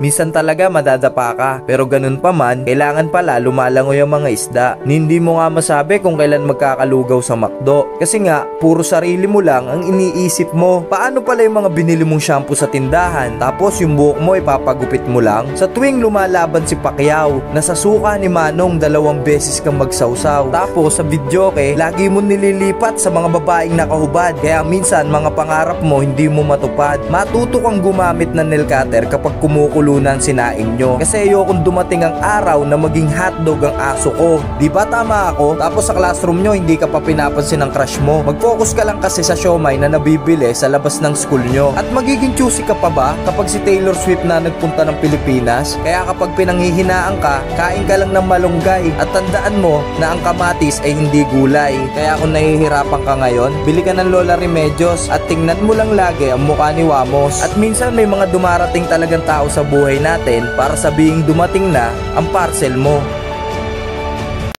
Minsan talaga madadapa ka, pero ganun pa man, kailangan pala lumalangoy ang mga isda. Hindi mo nga masabi kung kailan magkakalugaw sa McDo. Kasi nga, puro sarili mo lang ang iniisip mo. Paano pala yung mga binili mong shampoo sa tindahan? Tapos yung buhok mo ipapagupit mo lang? Sa tuwing lumalaban si Pacquiao, nasasuka ni Manong 2 beses kang magsawsaw. Tapos sa videoke, lagi mo nililipat sa mga babaeng nakahubad. Kaya minsan mga pangarap mo hindi mo matupad. Matuto kang gumamit ng nail cutter kapag kumukulo sinaing nyo. Kasi ayokong dumating ang araw na maging hotdog ang aso ko. Diba tama ako? Tapos sa classroom nyo, hindi ka pa pinapansin ng crush mo. Mag-focus ka lang kasi sa siomai na nabibili sa labas ng school nyo. At magiging choosy ka pa ba kapag si Taylor Swift na nagpunta ng Pilipinas? Kaya kapag pinanghihinaan ka, kain ka lang ng malunggay. At tandaan mo na ang kamatis ay hindi gulay. Kaya kung nahihirapan ka ngayon, bili ka ng Lola Remedios at tingnan mo lang lagi ang mukha ni Wamos. At minsan may mga dumarating talagang tao sa buhay natin para sabihing dumating na ang parcel mo.